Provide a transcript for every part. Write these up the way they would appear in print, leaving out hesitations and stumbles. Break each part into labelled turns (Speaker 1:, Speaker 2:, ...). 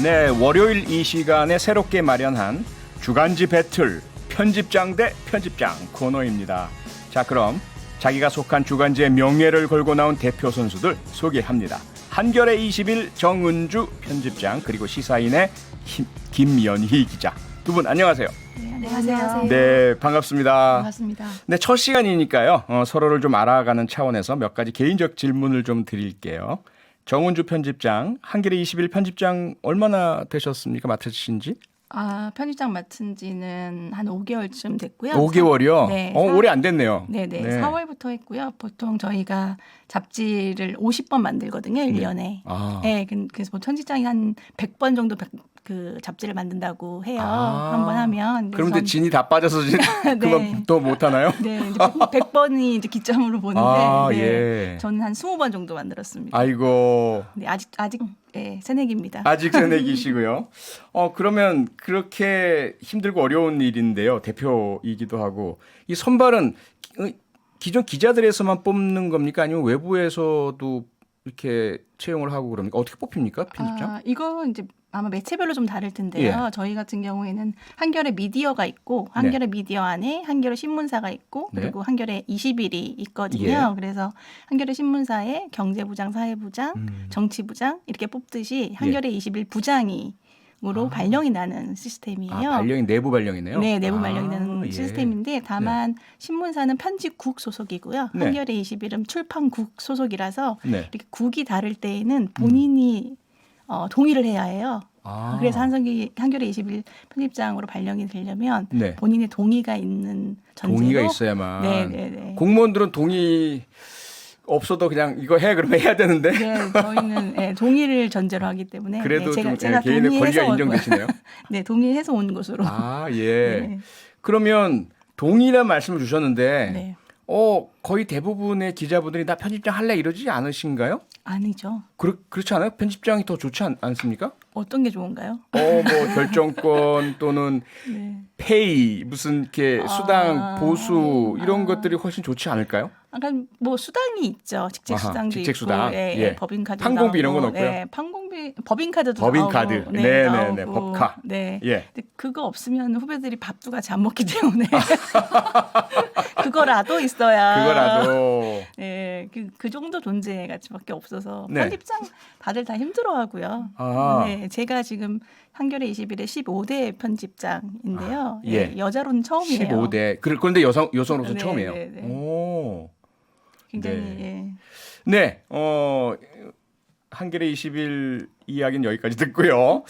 Speaker 1: 네, 월요일 이 시간에 새롭게 마련한 주간지 배틀 편집장 대 편집장 코너입니다. 자, 그럼 자기가 속한 주간지의 명예를 걸고 나온 대표 선수들 소개합니다. 한겨레 20일 정은주 편집장 그리고 시사인의 김연희 기자. 두 분 안녕하세요.
Speaker 2: 네, 안녕하세요.
Speaker 1: 네, 반갑습니다.
Speaker 2: 반갑습니다.
Speaker 1: 네, 첫 시간이니까요. 서로를 좀 알아가는 차원에서 몇 가지 개인적 질문을 좀 드릴게요. 정은주 편집장, 한겨레 20일 편집장 얼마나 되셨습니까? 맡으신지?
Speaker 2: 편집장 맡은 지는 한 5개월쯤 됐고요.
Speaker 1: 5개월이요?
Speaker 2: 네.
Speaker 1: 오래 안 됐네요.
Speaker 2: 네네.
Speaker 1: 네.
Speaker 2: 4월부터 했고요. 보통 저희가 잡지를 50번 만들거든요. 1년에.
Speaker 1: 아.
Speaker 2: 네. 그래서 보통 편집장이 한 100번 정도 그 잡지를 만든다고 해요.
Speaker 1: 아.
Speaker 2: 한 번 하면.
Speaker 1: 그런데 진이 다 빠져서
Speaker 2: 네.
Speaker 1: 그만 또 못하나요?
Speaker 2: 네. 이제 100번이 이제 기점으로 보는데
Speaker 1: 아,
Speaker 2: 네.
Speaker 1: 예.
Speaker 2: 저는 한 20번 정도 만들었습니다.
Speaker 1: 아이고.
Speaker 2: 네, 아직 네, 새내기입니다.
Speaker 1: 아직 새내기시고요. 그러면 그렇게 힘들고 어려운 일인데요. 대표이기도 하고. 이 선발은 기존 기자들에서만 뽑는 겁니까? 아니면 외부에서도 이렇게 채용을 하고 그럽니까? 어떻게 뽑힙니까? 편집장?
Speaker 2: 이거 이제 아마 매체별로 좀 다를 텐데요.
Speaker 1: 예.
Speaker 2: 저희 같은 경우에는 한겨레 미디어가 있고 한겨레 미디어 안에 한겨레 신문사가 있고
Speaker 1: 네.
Speaker 2: 그리고 한겨레 20일이 있거든요.
Speaker 1: 예.
Speaker 2: 그래서 한겨레 신문사에 경제부장, 사회부장, 정치부장 이렇게 뽑듯이 한겨레 20일 부장으로 발령이 나는 시스템이에요.
Speaker 1: 발령이 내부 발령이네요.
Speaker 2: 네, 내부 발령이 나는
Speaker 1: 예.
Speaker 2: 시스템인데 다만 신문사는 편집국 소속이고요.
Speaker 1: 네.
Speaker 2: 한겨레 20일은 출판국 소속이라서
Speaker 1: 네.
Speaker 2: 이렇게 국이 다를 때에는 본인이 동의를 해야 해요. 그래서 한겨레 20일 편집장으로 발령이 되려면
Speaker 1: 네.
Speaker 2: 본인의 동의가 있는 전제로
Speaker 1: 동의가 있어야만.
Speaker 2: 네.
Speaker 1: 공무원들은 동의 없어도 그냥 이거 해 그러면 해야 되는데.
Speaker 2: 네, 저희는 네, 동의를 전제로 하기 때문에
Speaker 1: 그래도
Speaker 2: 네,
Speaker 1: 좀
Speaker 2: 제가
Speaker 1: 개인의
Speaker 2: 동의해서
Speaker 1: 권리가 인정되시네요.
Speaker 2: 네, 동의해서 온 것으로.
Speaker 1: 예.
Speaker 2: 네.
Speaker 1: 그러면 동의란 말씀을 주셨는데
Speaker 2: 네.
Speaker 1: 거의 대부분의 기자분들이 나 편집장 할래 이러지 않으신가요?
Speaker 2: 아니죠.
Speaker 1: 그렇지 않아요? 편집장이 더 좋지 않습니까?
Speaker 2: 어떤 게 좋은가요?
Speaker 1: 뭐 결정권 또는
Speaker 2: 네.
Speaker 1: 페이 무슨 이렇게 수당 보수 이런 것들이 훨씬 좋지 않을까요?
Speaker 2: 약간 뭐 수당이 있죠. 직책 수당도
Speaker 1: 직책 수당.
Speaker 2: 있고,
Speaker 1: 예.
Speaker 2: 법인카드
Speaker 1: 항공비 이런 건 없고요.
Speaker 2: 네, 항공비, 법인카드도
Speaker 1: 법인카드.
Speaker 2: 나오고,
Speaker 1: 네네네.
Speaker 2: 나오고.
Speaker 1: 법카.
Speaker 2: 네.
Speaker 1: 예.
Speaker 2: 근데 그거 없으면 후배들이 밥도 같이 안 먹기 때문에 그거라도 있어야.
Speaker 1: 그거라도.
Speaker 2: 네, 그 정도 존재 가치밖에 없어서
Speaker 1: 네.
Speaker 2: 편집장 다들 다 힘들어하고요.
Speaker 1: 아.
Speaker 2: 네, 제가 지금 한겨레 21의 15대 편집장인데요.
Speaker 1: 예.
Speaker 2: 여자로는 처음이에요.
Speaker 1: 15대. 그런데 여성으로서
Speaker 2: 네,
Speaker 1: 처음이에요.
Speaker 2: 네, 네.
Speaker 1: 오.
Speaker 2: 굉장히
Speaker 1: 네.
Speaker 2: 예.
Speaker 1: 네. 한겨레 20일 이야기는 여기까지 듣고요.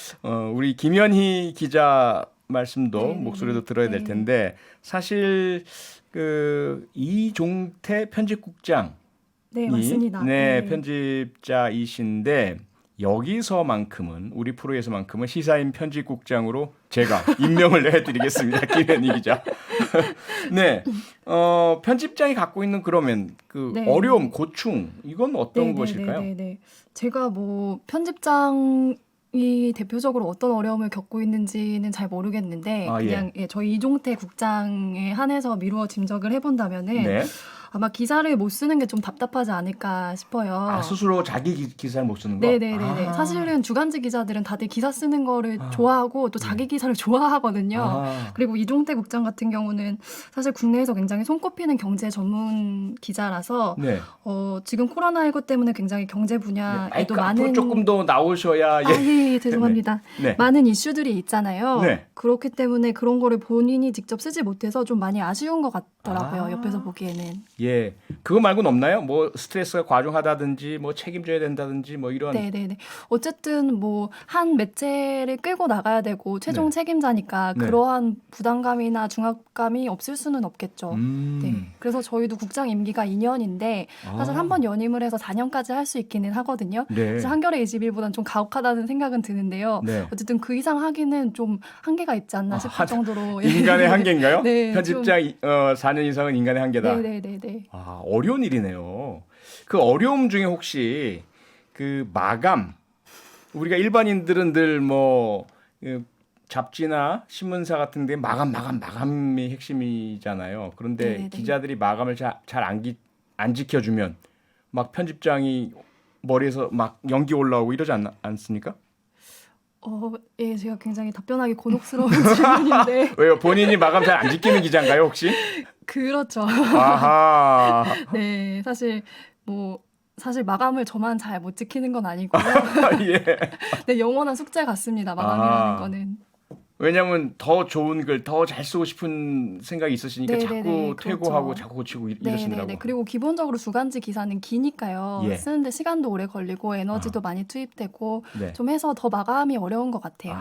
Speaker 1: 우리 김연희 기자 말씀도
Speaker 2: 네,
Speaker 1: 목소리도
Speaker 2: 네,
Speaker 1: 들어야 될
Speaker 2: 네.
Speaker 1: 텐데 사실 이종태 편집국장이
Speaker 3: 네, 맞습니다.
Speaker 1: 네, 편집자이신데 여기서만큼은 우리 프로에서만큼은 시사인 편집국장으로 제가 임명을 해드리겠습니다. 김연희 기자. 네, 편집장이 갖고 있는 그러면
Speaker 3: 네.
Speaker 1: 어려움, 고충 이건 어떤
Speaker 3: 네,
Speaker 1: 것일까요?
Speaker 3: 네. 제가 뭐 편집장이 대표적으로 어떤 어려움을 겪고 있는지는 잘 모르겠는데 그냥 저희 이종태 국장에 한해서 미루어 짐작을 해본다면은
Speaker 1: 네.
Speaker 3: 아마 기사를 못 쓰는 게 좀 답답하지 않을까 싶어요.
Speaker 1: 스스로 자기 기사를 못 쓰는 거?
Speaker 3: 네네네. 사실은 주간지 기자들은 다들 기사 쓰는 거를 좋아하고 또 자기 기사를 좋아하거든요. 그리고 이종태 국장 같은 경우는 사실 국내에서 굉장히 손꼽히는 경제 전문 기자라서
Speaker 1: 네.
Speaker 3: 지금 코로나19 때문에 굉장히 경제 분야에도 많은
Speaker 1: 조금 더 나오셔야
Speaker 3: 예, 죄송합니다.
Speaker 1: 네.
Speaker 3: 많은 이슈들이 있잖아요.
Speaker 1: 네.
Speaker 3: 그렇기 때문에 그런 거를 본인이 직접 쓰지 못해서 좀 많이 아쉬운 것 같더라고요. 옆에서 보기에는.
Speaker 1: 예, 그거 말고는 없나요? 뭐 스트레스가 과중하다든지, 뭐 책임져야 된다든지, 뭐 이런.
Speaker 3: 네네네. 어쨌든 뭐 한 매체를 끌고 나가야 되고 최종 책임자니까
Speaker 1: 네.
Speaker 3: 그러한 부담감이나 중압감이 없을 수는 없겠죠.
Speaker 1: 음.
Speaker 3: 네. 그래서 저희도 국장 임기가 2년인데 사실 한 번 연임을 해서 4년까지 할 수 있기는 하거든요.
Speaker 1: 네.
Speaker 3: 그래서 한겨레 21보다는 좀 가혹하다는 생각은 드는데요.
Speaker 1: 네.
Speaker 3: 어쨌든 그 이상 하기는 좀 한계가 있지 않나 싶을 정도로
Speaker 1: 인간의 한계인가요?
Speaker 3: 네,
Speaker 1: 편집장 4년 이상은 인간의 한계다.
Speaker 3: 네네네.
Speaker 1: 어려운 일이네요. 그 어려움 중에 혹시 그 마감, 우리가 일반인들은 늘 뭐 잡지나 신문사 같은 데 마감이 핵심이잖아요. 그런데
Speaker 3: 네네.
Speaker 1: 기자들이 마감을 잘 안 지켜주면 막 편집장이 머리에서 막 연기 올라오고 이러지 않습니까?
Speaker 3: 예, 제가 굉장히 답변하기 곤혹스러운 질문인데.
Speaker 1: 왜요? 본인이 마감 잘 안 지키는 기자인가요, 혹시?
Speaker 3: 그렇죠.
Speaker 1: 아하.
Speaker 3: 네, 사실 마감을 저만 잘 못 지키는 건 아니고요.
Speaker 1: 예.
Speaker 3: 네, 영원한 숙제 같습니다. 마감이라는 거는.
Speaker 1: 왜냐하면 더 좋은 글, 더 잘 쓰고 싶은 생각이 있으시니까
Speaker 3: 네네네,
Speaker 1: 자꾸 퇴고하고
Speaker 3: 그렇죠.
Speaker 1: 자꾸 고치고 이러시더라고요.
Speaker 3: 네네네. 그리고 기본적으로 주간지 기사는 기니까요.
Speaker 1: 예.
Speaker 3: 쓰는데 시간도 오래 걸리고 에너지도 많이 투입되고
Speaker 1: 네.
Speaker 3: 좀 해서 더 마감이 어려운 것 같아요.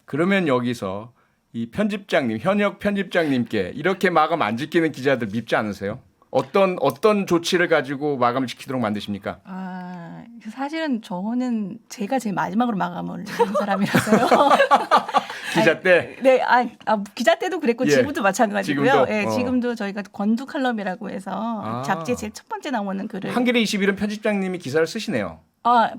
Speaker 1: 그러면 여기서 이 편집장님, 현역 편집장님께 이렇게 마감 안 지키는 기자들 밉지 않으세요? 어떤 조치를 가지고 마감을 지키도록 만드십니까?
Speaker 2: 사실은 저는 제가 제일 마지막으로 마감을 하는 사람이라서요.
Speaker 1: 기자 때?
Speaker 2: 네, 기자 때도 그랬고
Speaker 1: 예.
Speaker 2: 지금도 마찬가지고요.
Speaker 1: 지금도?
Speaker 2: 예, 지금도 저희가 권두 칼럼이라고 해서 잡지에 제일 첫 번째 나오는 글을
Speaker 1: 한겨레 21은 편집장님이 기사를 쓰시네요.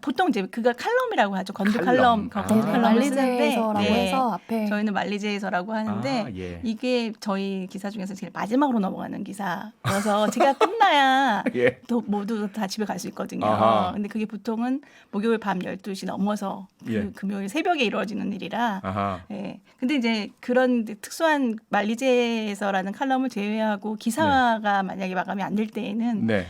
Speaker 2: 보통 이제 그가 칼럼이라고 하죠. 권두
Speaker 1: 칼럼.
Speaker 2: 권두 칼럼을 쓰는데
Speaker 3: 말리제에서라고 해서 앞에
Speaker 2: 저희는 말리제에서라고 하는데
Speaker 1: 예.
Speaker 2: 이게 저희 기사 중에서 제일 마지막으로 넘어가는 기사여서 제가 끝나야
Speaker 1: 예.
Speaker 2: 또 모두 다 집에 갈 수 있거든요.
Speaker 1: 아하.
Speaker 2: 근데 그게 보통은 목요일 밤 12시 넘어서
Speaker 1: 예.
Speaker 2: 금요일 새벽에 이루어지는 일이라
Speaker 1: 아하.
Speaker 2: 예. 근데 이제 그런 특수한 말리제에서라는 칼럼을 제외하고 기사가 만약에 마감이 안 될 때에는
Speaker 1: 네.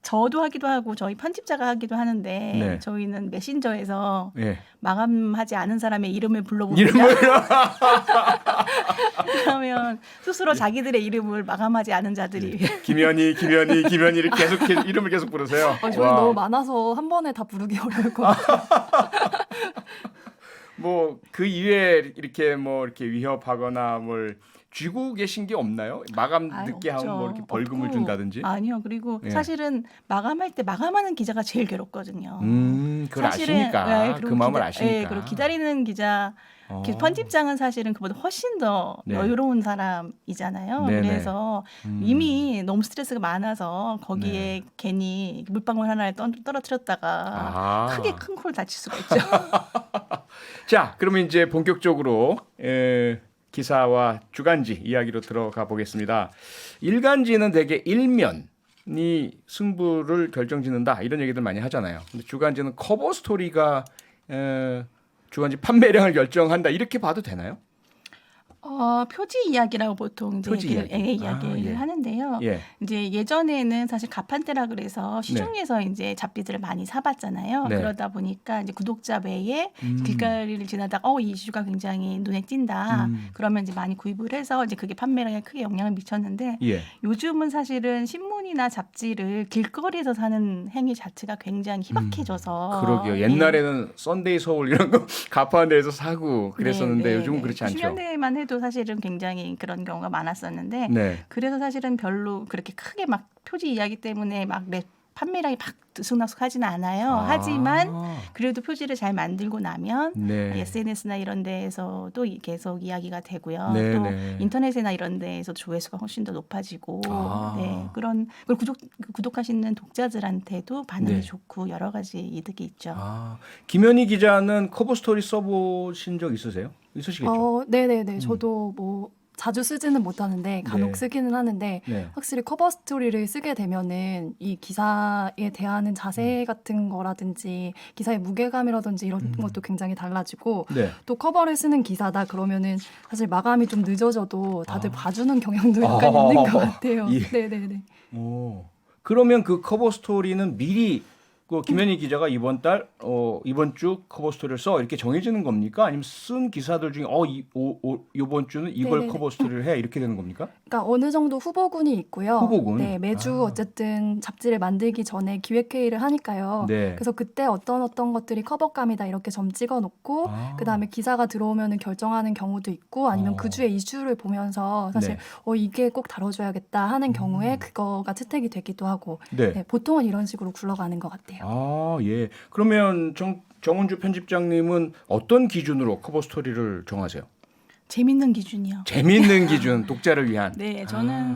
Speaker 2: 저도 하기도 하고 저희 편집자가 하기도 하는데
Speaker 1: 네.
Speaker 2: 저희는 메신저에서
Speaker 1: 예.
Speaker 2: 마감하지 않은 사람의 이름을 불러봅니다. 그러면 스스로 자기들의 이름을 마감하지 않은 자들이
Speaker 1: 김현희 이렇게 계속 이름을 계속 부르세요.
Speaker 3: 저희
Speaker 1: 와.
Speaker 3: 너무 많아서 한 번에 다 부르기 어려울 것 같아요.
Speaker 1: 뭐 그 이외에 이렇게 위협하거나 뭘 쥐고 계신 게 없나요? 마감 늦게
Speaker 2: 없죠.
Speaker 1: 하면 뭐 이렇게 벌금을
Speaker 2: 없고.
Speaker 1: 준다든지.
Speaker 2: 아니요. 그리고
Speaker 1: 예.
Speaker 2: 사실은 마감할 때 마감하는 기자가 제일 괴롭거든요.
Speaker 1: 그걸 아시니까.
Speaker 2: 그리고
Speaker 1: 그 마음을 아시니까.
Speaker 2: 예, 그리고 기다리는 기자 편집장은 사실은 그보다 훨씬 더
Speaker 1: 네.
Speaker 2: 여유로운 사람이잖아요.
Speaker 1: 네네.
Speaker 2: 그래서 이미 너무 스트레스가 많아서 거기에
Speaker 1: 네.
Speaker 2: 괜히 물방울 하나를 떨어뜨렸다가 크게 큰 콜 다칠 수가 있죠.
Speaker 1: 자, 그러면 이제 본격적으로 기사와 주간지 이야기로 들어가 보겠습니다. 일간지는 대개 일면이 승부를 결정짓는다 이런 얘기들 많이 하잖아요. 근데 주간지는 커버 스토리가 주간지 판매량을 결정한다 이렇게 봐도 되나요?
Speaker 2: 표지 이야기라고 보통 이제
Speaker 1: 표지
Speaker 2: 이야기를
Speaker 1: 예.
Speaker 2: 하는데요.
Speaker 1: 예.
Speaker 2: 이제 예전에는 사실 가판대라 그래서 시중에서 이제 잡지들을 많이 사봤잖아요.
Speaker 1: 네.
Speaker 2: 그러다 보니까 이제 구독자 외에 길거리를 지나다가 이 이슈가 굉장히 눈에 띈다. 그러면 이제 많이 구입을 해서 이제 그게 판매량에 크게 영향을 미쳤는데
Speaker 1: 예.
Speaker 2: 요즘은 사실은 신문이나 잡지를 길거리에서 사는 행위 자체가 굉장히 희박해져서
Speaker 1: 그러게요. 옛날에는 썬데이 서울 이런 거 가판대에서 사고 그랬었는데
Speaker 2: 네,
Speaker 1: 요즘은 그렇지 않죠.
Speaker 2: 90년대만 해도 사실은 굉장히 그런 경우가 많았었는데
Speaker 1: 네.
Speaker 2: 그래서 사실은 별로 그렇게 크게 막 표지 이야기 때문에 막 판매량이 막 들쑥날쑥하지는 않아요. 하지만 그래도 표지를 잘 만들고 나면
Speaker 1: 네.
Speaker 2: SNS나 이런 데에서도 계속 이야기가 되고요.
Speaker 1: 네,
Speaker 2: 또
Speaker 1: 네.
Speaker 2: 인터넷이나 이런 데에서 조회수가 훨씬 더 높아지고 네, 그런 걸 구독하시는 독자들한테도 반응이
Speaker 1: 네.
Speaker 2: 좋고 여러 가지 이득이 있죠.
Speaker 1: 김현희 기자는 커버 스토리 써보신 적 있으세요? 있으시겠죠?
Speaker 3: 네네네. 저도 뭐 자주 쓰지는 못하는데 간혹
Speaker 1: 네.
Speaker 3: 쓰기는 하는데
Speaker 1: 네.
Speaker 3: 확실히 커버 스토리를 쓰게 되면은 이 기사에 대하는 자세 같은 거라든지 기사의 무게감이라든지 이런 것도 굉장히 달라지고
Speaker 1: 네.
Speaker 3: 또 커버를 쓰는 기사다 그러면은 사실 마감이 좀 늦어져도 다들 봐주는 경향도 약간 있는 것 같아요.
Speaker 1: 예.
Speaker 3: 네네네.
Speaker 1: 그러면 그 커버 스토리는 미리 그 김현희 기자가 이번 주 커버 스토리를 써 이렇게 정해지는 겁니까? 아니면 쓴 기사들 중에 이번 주는 이걸
Speaker 3: 네네네.
Speaker 1: 커버 스토리를 해 이렇게 되는 겁니까?
Speaker 3: 그러니까 어느 정도 후보군이 있고요.
Speaker 1: 후보군?
Speaker 3: 네, 매주 어쨌든 잡지를 만들기 전에 기획회의를 하니까요.
Speaker 1: 네.
Speaker 3: 그래서 그때 어떤 것들이 커버감이다 이렇게 점 찍어놓고 그다음에 기사가 들어오면은 결정하는 경우도 있고 아니면 그 주의 이슈를 보면서 사실
Speaker 1: 네.
Speaker 3: 이게 꼭 다뤄줘야겠다 하는 경우에 그거가 채택이 되기도 하고
Speaker 1: 네.
Speaker 3: 네, 보통은 이런 식으로 굴러가는 것 같아요.
Speaker 1: 예. 그러면 정은주 편집장님은 어떤 기준으로 커버 스토리를 정하세요?
Speaker 2: 재밌는 기준이요.
Speaker 1: 재미있는 기준, 독자를 위한.
Speaker 2: 네, 저는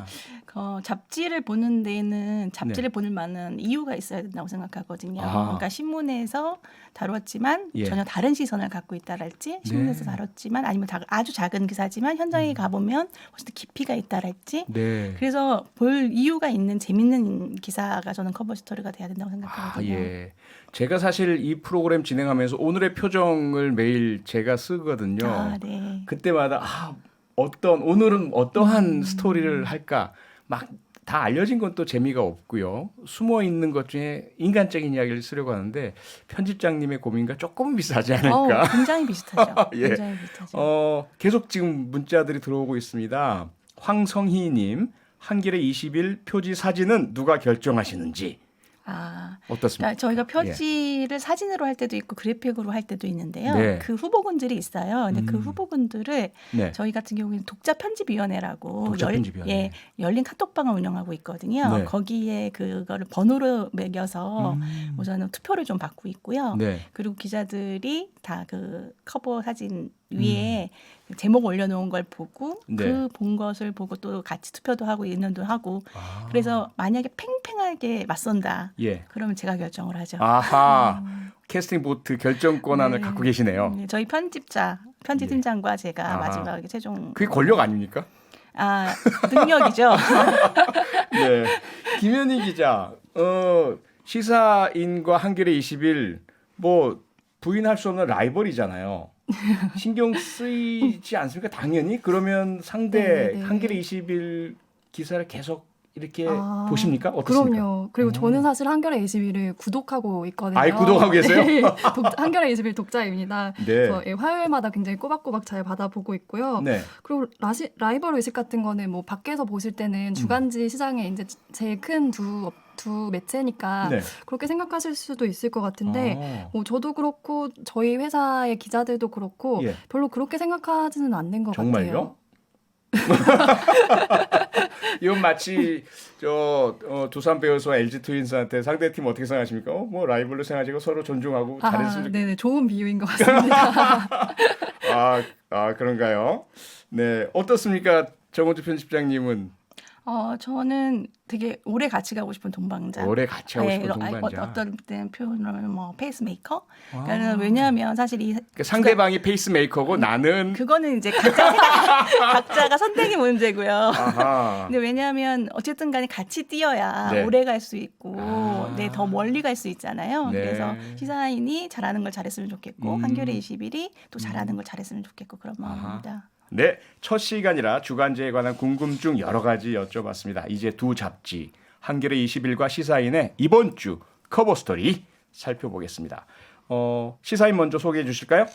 Speaker 2: 잡지를 보는 데에는 잡지를 보는 많은 이유가 있어야 된다고 생각하거든요.
Speaker 1: 아하.
Speaker 2: 그러니까 신문에서 다뤘지만
Speaker 1: 예.
Speaker 2: 전혀 다른 시선을 갖고 있다랄지, 신문에서 다뤘지만 아니면 아주 작은 기사지만 현장에 가보면 훨씬 더 깊이가 있다랄지.
Speaker 1: 네.
Speaker 2: 그래서 볼 이유가 있는 재밌는 기사가 저는 커버 스토리가 돼야 된다고
Speaker 1: 아,
Speaker 2: 생각하거든요.
Speaker 1: 예. 제가 사실 이 프로그램 진행하면서 오늘의 표정을 매일 제가 쓰거든요.
Speaker 2: 아, 네.
Speaker 1: 그때마다 오늘은 어떠한 스토리를 할까 막 다 알려진 건 또 재미가 없고요. 숨어 있는 것 중에 인간적인 이야기를 쓰려고 하는데 편집장님의 고민과 조금 비슷하지 않을까.
Speaker 2: 굉장히 비슷하죠.
Speaker 1: 예.
Speaker 2: 굉장히 비슷하죠.
Speaker 1: 계속 지금 문자들이 들어오고 있습니다. 황성희님, 한겨레 20일 표지 사진은 누가 결정하시는지 어떻습니까?
Speaker 2: 그러니까 저희가 표지를 사진으로 할 때도 있고 그래픽으로 할 때도 있는데요.
Speaker 1: 네.
Speaker 2: 그 후보군들이 있어요. 근데 그 후보군들을
Speaker 1: 네.
Speaker 2: 저희 같은 경우에는 독자편집위원회라고
Speaker 1: 독자편집위원회.
Speaker 2: 열린 카톡방을 운영하고 있거든요.
Speaker 1: 네.
Speaker 2: 거기에 그거를 번호로 매겨서 우선은 투표를 좀 받고 있고요.
Speaker 1: 네.
Speaker 2: 그리고 기자들이 다 그 커버 사진 위에 제목 올려놓은 걸 보고
Speaker 1: 네.
Speaker 2: 그 본 것을 보고 또 같이 투표도 하고 의논도 하고 그래서 만약에 팽팽하게 맞선다.
Speaker 1: 예.
Speaker 2: 그러면 제가 결정을 하죠.
Speaker 1: 아하. 캐스팅 보트 결정 권한을
Speaker 2: 네.
Speaker 1: 갖고 계시네요.
Speaker 2: 네, 저희 편집팀장과 제가
Speaker 1: 아하.
Speaker 2: 마지막에 최종
Speaker 1: 그게 권력 아닙니까?
Speaker 2: 능력이죠.
Speaker 1: 네. 김현희 기자, 시사인과 한겨레 20일 뭐 부인할 수 없는 라이벌이잖아요. 신경 쓰이지 않습니까? 당연히. 그러면 상대
Speaker 3: 네네네.
Speaker 1: 한겨레 20일 기사를 계속 이렇게 보십니까? 어떻습니까?
Speaker 3: 그럼요. 그리고 저는 사실 한겨레 21을 구독하고 있거든요.
Speaker 1: 아이, 구독하고 계세요?
Speaker 3: 네. 한겨레 21 독자입니다.
Speaker 1: 네.
Speaker 3: 그래서 화요일마다 굉장히 꼬박꼬박 잘 받아보고 있고요.
Speaker 1: 네.
Speaker 3: 그리고 라이벌 의식 같은 거는 뭐 밖에서 보실 때는 주간지 시장에 이제 제일 큰 두 매체니까
Speaker 1: 네.
Speaker 3: 그렇게 생각하실 수도 있을 것 같은데 뭐 저도 그렇고 저희 회사의 기자들도 그렇고
Speaker 1: 예.
Speaker 3: 별로 그렇게 생각하지는 않는 것
Speaker 1: 정말요?
Speaker 3: 같아요.
Speaker 1: 이건 마치 두산 베어스와 LG 트윈스한테 상대팀 어떻게 생각하십니까? 뭐 라이벌로 생각하시고 서로 존중하고 잘했으면 좋겠다.
Speaker 3: 네네, 좋은 비유인 것 같습니다.
Speaker 1: 그런가요? 네, 어떻습니까? 정원주 편집장님은
Speaker 2: 저는 되게 오래 같이 가고 싶은 동반자.
Speaker 1: 오래 같이 하고 싶은 동반자.
Speaker 2: 어떤 때는 표현하면 뭐 페이스메이커. 그러니까 왜냐하면 사실
Speaker 1: 그러니까 상대방이 페이스메이커고 나는
Speaker 2: 그거는 이제 각자가 선택의 문제고요.
Speaker 1: 아하.
Speaker 2: 근데 왜냐하면 어쨌든 간에 같이 뛰어야
Speaker 1: 네.
Speaker 2: 오래 갈 수 있고 더 멀리 갈 수 있잖아요.
Speaker 1: 네.
Speaker 2: 그래서 시사인이 잘하는 걸 잘했으면 좋겠고 한겨레 21이 또 잘하는 걸 잘했으면 좋겠고 그런 마음입니다.
Speaker 1: 네, 첫 시간이라 주간지에 관한 궁금증 여러 가지 여쭤봤습니다. 이제 두 잡지 한겨레 21과 시사인의 이번 주 커버 스토리 살펴보겠습니다. 시사인 먼저 소개해 주실까요?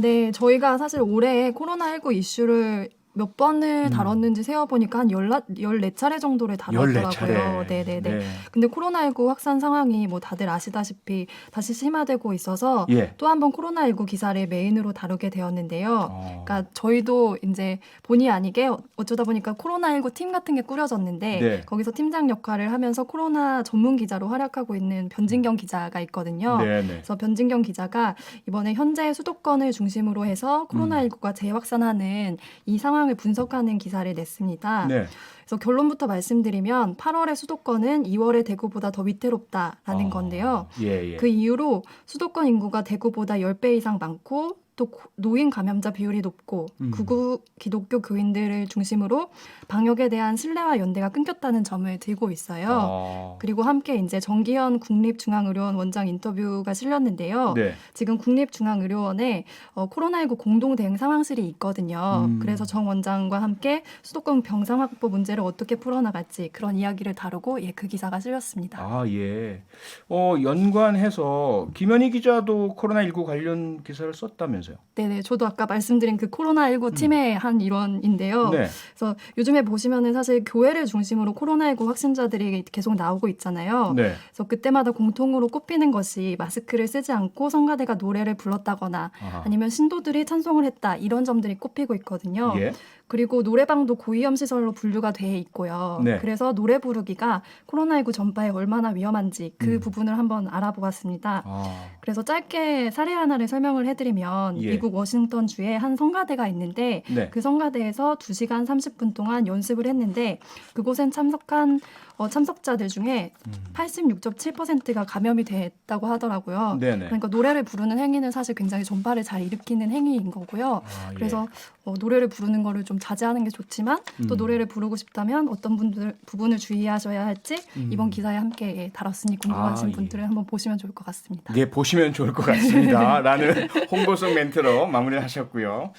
Speaker 3: 네. 저희가 사실 올해 코로나19 이슈를 몇 번을 다뤘는지 세어보니까 한 14차례 정도를 다뤘더라고요.
Speaker 1: 14차례.
Speaker 3: 네네네.
Speaker 1: 네.
Speaker 3: 근데 코로나19 확산 상황이 뭐 다들 아시다시피 다시 심화되고 있어서
Speaker 1: 예.
Speaker 3: 또 한 번 코로나19 기사를 메인으로 다루게 되었는데요. 그러니까 저희도 이제 본의 아니게 어쩌다 보니까 코로나19 팀 같은 게 꾸려졌는데
Speaker 1: 네.
Speaker 3: 거기서 팀장 역할을 하면서 코로나 전문 기자로 활약하고 있는 변진경 기자가 있거든요.
Speaker 1: 네네.
Speaker 3: 그래서 변진경 기자가 이번에 현재 수도권을 중심으로 해서 코로나19가 재확산하는 이 상황을 분석하는 기사를 냈습니다.
Speaker 1: 네.
Speaker 3: 그래서 결론부터 말씀드리면 8월의 수도권은 2월의 대구보다 더 위태롭다라는 건데요.
Speaker 1: 예.
Speaker 3: 그 이유로 수도권 인구가 대구보다 10배 이상 많고 또 노인 감염자 비율이 높고 극우 기독교 교인들을 중심으로 방역에 대한 신뢰와 연대가 끊겼다는 점을 들고 있어요. 그리고 함께 이제 정기현 국립중앙의료원 원장 인터뷰가 실렸는데요.
Speaker 1: 네.
Speaker 3: 지금 국립중앙의료원에 코로나19 공동 대응 상황실이 있거든요. 그래서 정 원장과 함께 수도권 병상 확보 문제를 어떻게 풀어나갈지 그런 이야기를 다루고 그 기사가 실렸습니다.
Speaker 1: 예. 연관해서 김현희 기자도 코로나19 관련 기사를 썼다면서요?
Speaker 3: 네네, 저도 아까 말씀드린 그 코로나19 팀의 한 일원인데요.
Speaker 1: 네.
Speaker 3: 그래서 요즘에 보시면은 사실 교회를 중심으로 코로나19 확진자들이 계속 나오고 있잖아요.
Speaker 1: 네.
Speaker 3: 그래서 그때마다 공통으로 꼽히는 것이 마스크를 쓰지 않고 성가대가 노래를 불렀다거나 아니면 신도들이 찬송을 했다 이런 점들이 꼽히고 있거든요.
Speaker 1: 예.
Speaker 3: 그리고 노래방도 고위험 시설로 분류가 돼 있고요.
Speaker 1: 네.
Speaker 3: 그래서 노래 부르기가 코로나19 전파에 얼마나 위험한지 그 부분을 한번 알아보았습니다. 그래서 짧게 사례 하나를 설명을 해드리면
Speaker 1: 예.
Speaker 3: 미국 워싱턴주에 한 성가대가 있는데
Speaker 1: 네.
Speaker 3: 그 성가대에서 2시간 30분 동안 연습을 했는데 그곳엔 참석한 참석자들 중에 86.7%가 감염이 됐다고 하더라고요.
Speaker 1: 네네.
Speaker 3: 그러니까 노래를 부르는 행위는 사실 굉장히 전파를 잘 일으키는 행위인 거고요. 그래서 노래를 부르는 거를 좀 자제하는 게 좋지만 또 노래를 부르고 싶다면 어떤 부분을 주의하셔야 할지 이번 기사에 함께 다뤘으니 궁금하신
Speaker 1: 예.
Speaker 3: 분들은 한번 보시면 좋을 것 같습니다.
Speaker 1: 네, 보시면 좋을 것 같습니다. 라는 홍보성 멘트로 마무리를 하셨고요.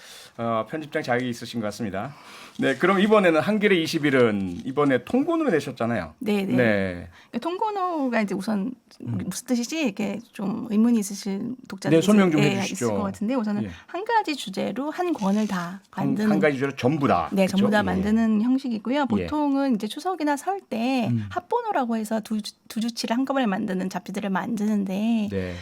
Speaker 1: 편집장 자격이 있으신 것 같습니다. 네, 그럼 이번에는 한겨레 21은 이번에 통본으로 내셨잖아요.
Speaker 2: 네네.
Speaker 1: 네.
Speaker 2: 통고노가 이제 우선 무슨 뜻이지 이렇게 좀 의문이 있으신 독자들이
Speaker 1: 네, 설명 좀
Speaker 2: 있을
Speaker 1: 해주시죠.
Speaker 2: 것 같은데 우선은
Speaker 1: 예.
Speaker 2: 한 가지 주제로 한 권을 다 만드는
Speaker 1: 한 가지 주제로 전부 다.
Speaker 2: 네,
Speaker 1: 그렇죠?
Speaker 2: 전부 다
Speaker 1: 예.
Speaker 2: 만드는 형식이고요. 보통은 이제 추석이나 설 때 합본호라고 해서 두 주치를 한꺼번에 만드는 잡지들을 만드는데
Speaker 1: 네.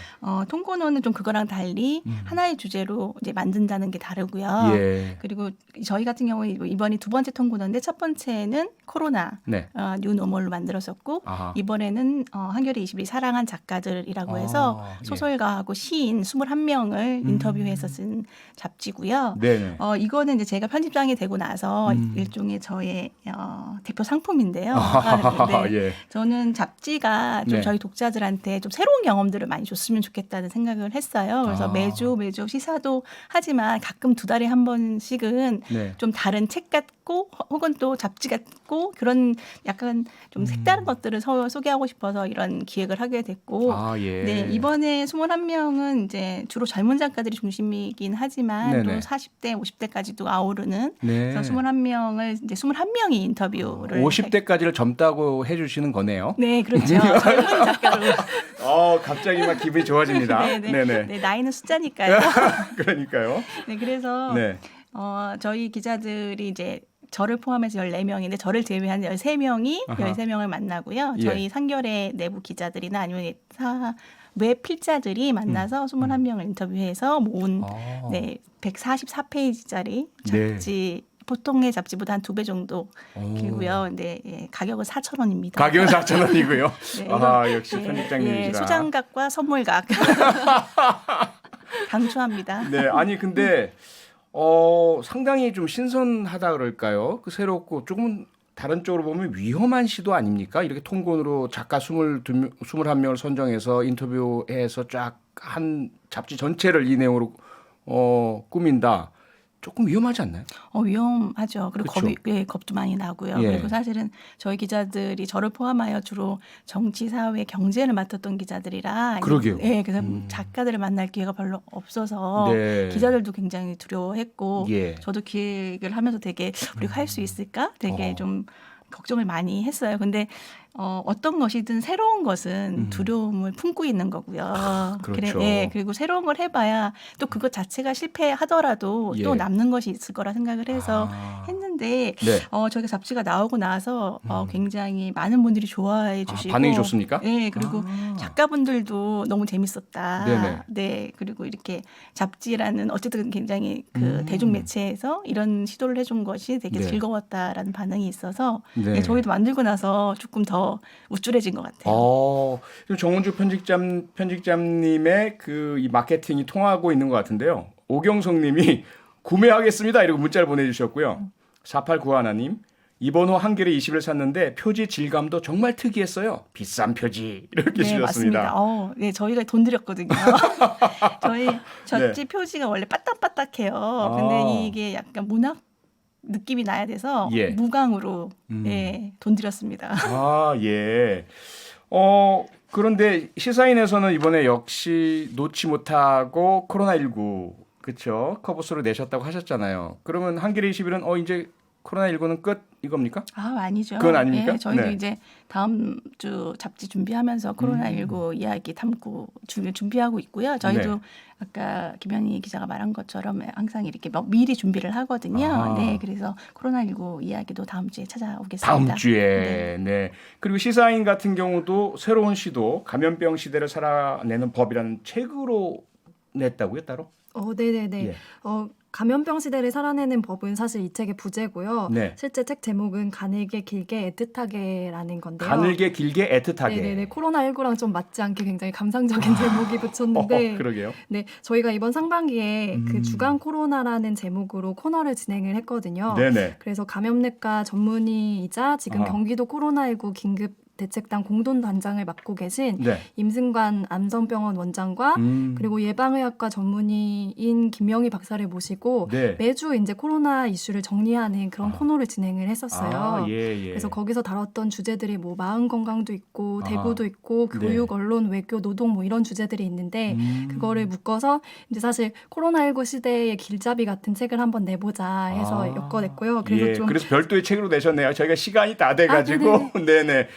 Speaker 2: 통고노는 좀 그거랑 달리 하나의 주제로 이제 만든다는 게 다르고요.
Speaker 1: 예.
Speaker 2: 그리고 저희 같은 경우에 이번이 두 번째 통고노인데 첫 번째는 코로나
Speaker 1: 네.
Speaker 2: 뉴노멀로 만들었었고
Speaker 1: 아하.
Speaker 2: 이번에는 한겨레 21이 사랑한 작가들이라고 해서
Speaker 1: 예.
Speaker 2: 소설가하고 시인 21명을 인터뷰해서 쓴 잡지고요.
Speaker 1: 네네.
Speaker 2: 이거는 이제 제가 편집장이 되고 나서 일종의 저의 대표 상품인데요. 네.
Speaker 1: 예.
Speaker 2: 저는 잡지가 좀
Speaker 1: 네.
Speaker 2: 저희 독자들한테 좀 새로운 경험들을 많이 줬으면 좋겠다는 생각을 했어요. 그래서 매주 시사도 하지만 가끔 두 달에 한 번씩은
Speaker 1: 네.
Speaker 2: 좀 다른 책 같고 혹은 또 잡지 같고 그런 약간 좀 색다른 것들을 소개하고 싶어서 이런 기획을 하게 됐고
Speaker 1: 예.
Speaker 2: 네, 이번에 21명은 이제 주로 젊은 작가들이 중심이긴 하지만
Speaker 1: 네네.
Speaker 2: 또 40대, 50대까지도 아우르는
Speaker 1: 네.
Speaker 2: 그래서 21명을 이제 21명이 인터뷰를
Speaker 1: 50대까지를 젊다고 해주시는 거네요.
Speaker 2: 네, 그렇죠. 젊은 작가로.
Speaker 1: 갑자기 막 기분이 좋아집니다. 네네.
Speaker 2: 네, 나이는 숫자니까요.
Speaker 1: 그러니까요.
Speaker 2: 네, 그래서
Speaker 1: 네.
Speaker 2: 저희 기자들이 이제 저를 포함해서 14명인데 저를 제외한 13명이
Speaker 1: 아하.
Speaker 2: 13명을 만나고요.
Speaker 1: 예.
Speaker 2: 저희 산결의 내부 기자들이나 아니면 외 필자들이 만나서 21명을 인터뷰해서 모은 네, 144페이지짜리 잡지 보통의 잡지보다 한 2배 정도 길고요. 근데 가격은 4,000원입니다.
Speaker 1: 가격은 4,000원이고요.
Speaker 2: 네,
Speaker 1: 역시 편집장님이시라.
Speaker 2: 예, 소장각과 선물각 강추합니다.
Speaker 1: 네, 아니 근데 상당히 좀 신선하다 그럴까요? 그 새롭고 조금 다른 쪽으로 보면 위험한 시도 아닙니까? 이렇게 통곤으로 작가 21명을 선정해서 인터뷰해서 쫙 한 잡지 전체를 이 내용으로 꾸민다. 조금 위험하지 않나요?
Speaker 2: 위험하죠. 그리고
Speaker 1: 그쵸?
Speaker 2: 겁도 많이 나고요.
Speaker 1: 예.
Speaker 2: 그리고 사실은 저희 기자들이 저를 포함하여 주로 정치, 사회, 경제를 맡았던 기자들이라
Speaker 1: 그러게요.
Speaker 2: 예, 그래서 작가들을 만날 기회가 별로 없어서
Speaker 1: 네.
Speaker 2: 기자들도 굉장히 두려워했고
Speaker 1: 예.
Speaker 2: 저도 기획을 하면서 되게 우리가 할 수 있을까? 되게 좀 걱정을 많이 했어요. 근데 어떤 것이든 새로운 것은 두려움을 품고 있는 거고요.
Speaker 1: 그렇죠.
Speaker 2: 그리고 새로운 걸 해봐야 또 그것 자체가 실패하더라도
Speaker 1: 예.
Speaker 2: 또 남는 것이 있을 거라 생각을 해서 했는데
Speaker 1: 네.
Speaker 2: 저희가 잡지가 나오고 나서 굉장히 많은 분들이 좋아해 주시고
Speaker 1: 반응이 좋습니까?
Speaker 2: 네, 그리고 작가분들도 너무 재밌었다.
Speaker 1: 네네.
Speaker 2: 네, 그리고 이렇게 잡지라는 어쨌든 굉장히 그 대중 매체에서 이런 시도를 해준 것이 되게
Speaker 1: 네.
Speaker 2: 즐거웠다라는 반응이 있어서
Speaker 1: 네.
Speaker 2: 저희도 만들고 나서 조금 더 우쭐해진 것 같아요.
Speaker 1: 지금 정은주 편집장님의 그 이 마케팅이 통하고 있는 것 같은데요. 오경성님이 구매하겠습니다 이러고 문자를 보내주셨고요. 4891님 이번 호 한겨레 20을 샀는데 표지 질감도 정말 특이했어요. 비싼 표지 이렇게
Speaker 2: 네,
Speaker 1: 주셨습니다.
Speaker 2: 맞습니다. 네, 저희가 돈 들였거든요. 저희 잡지 표지가 원래 빠딱빠딱해요. 근데 이게 약간 문학 느낌이 나야 돼서
Speaker 1: 예.
Speaker 2: 무광으로 돈 들였습니다.
Speaker 1: 예. 그런데 시사인에서는 이번에 역시 놓지 못하고 코로나19 그렇죠 커버스로 내셨다고 하셨잖아요. 그러면 한겨레 21은 이제 코로나19는 끝 이겁니까?
Speaker 2: 아니죠.
Speaker 1: 그건 아닙니까?
Speaker 2: 예, 저희도
Speaker 1: 네.
Speaker 2: 이제 다음 주 잡지 준비하면서 코로나19 이야기 담고 준비하고 있고요. 저희도
Speaker 1: 네.
Speaker 2: 아까 김현희 기자가 말한 것처럼 항상 이렇게 미리 준비를 하거든요. 네, 그래서 코로나19 이야기도 다음 주에 찾아오겠습니다.
Speaker 1: 다음 주에. 네. 그리고 시사인 같은 경우도 새로운 시도 감염병 시대를 살아내는 법이라는 책으로 냈다고요, 따로?
Speaker 3: 네네네.
Speaker 1: 예.
Speaker 3: 감염병 시대를 살아내는 법은 사실 이 책의 부제고요.
Speaker 1: 네.
Speaker 3: 실제 책 제목은 가늘게 길게 애틋하게라는 건데요.
Speaker 1: 가늘게 길게 애틋하게.
Speaker 3: 네네네. 코로나19랑 좀 맞지 않게 굉장히 감상적인 제목이 붙였는데
Speaker 1: 그러게요.
Speaker 3: 네, 저희가 이번 상반기에 그
Speaker 1: 음.
Speaker 3: 주간 코로나라는 제목으로 코너를 진행을 했거든요.
Speaker 1: 네네.
Speaker 3: 그래서 감염내과 전문의이자 지금
Speaker 1: 아하.
Speaker 3: 경기도 코로나19 긴급 대책단 공동단장을 맡고 계신
Speaker 1: 네.
Speaker 3: 임승관 암성병원 원장과 그리고 예방의학과 전문의인 김영희 박사를 모시고
Speaker 1: 네.
Speaker 3: 매주 이제 코로나 이슈를 정리하는 그런 코너를 진행을 했었어요.
Speaker 1: 예.
Speaker 3: 그래서 거기서 다뤘던 주제들이 뭐 마음 건강도 있고
Speaker 1: 아하.
Speaker 3: 대구도 있고 교육,
Speaker 1: 네.
Speaker 3: 언론, 외교, 노동 뭐 이런 주제들이 있는데 그거를
Speaker 1: 음.
Speaker 3: 묶어서 이제 사실 코로나19 시대의 길잡이 같은 책을 한번 내보자 해서 엮어냈고요. 그래서
Speaker 1: 예,
Speaker 3: 좀
Speaker 1: 그래서 별도의 책으로 내셨네요. 저희가 시간이 다 돼가지고 네네.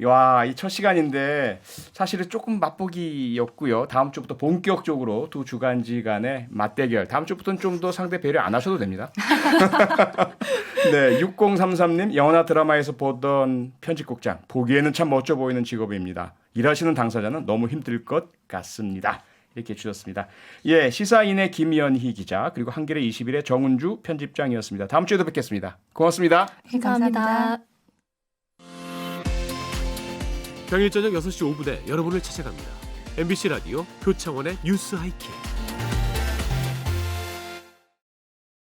Speaker 1: 와, 이 첫 시간인데 사실은 조금 맛보기였고요. 다음 주부터 본격적으로 두 주간지 간의 맞대결. 다음 주부터는 좀 더 상대 배려 안 하셔도 됩니다. 네, 6033님 영화나 드라마에서 보던 편집국장. 보기에는 참 멋져 보이는 직업입니다. 일하시는 당사자는 너무 힘들 것 같습니다. 이렇게 주셨습니다. 예, 시사인의 김연희 기자 그리고 한겨레 21의 정은주 편집장이었습니다. 다음 주에도 뵙겠습니다. 고맙습니다.
Speaker 2: 네,
Speaker 3: 감사합니다.
Speaker 4: 평일 저녁 6시 5분에 여러분을 찾아갑니다. MBC 라디오 표창원의 뉴스 하이킥.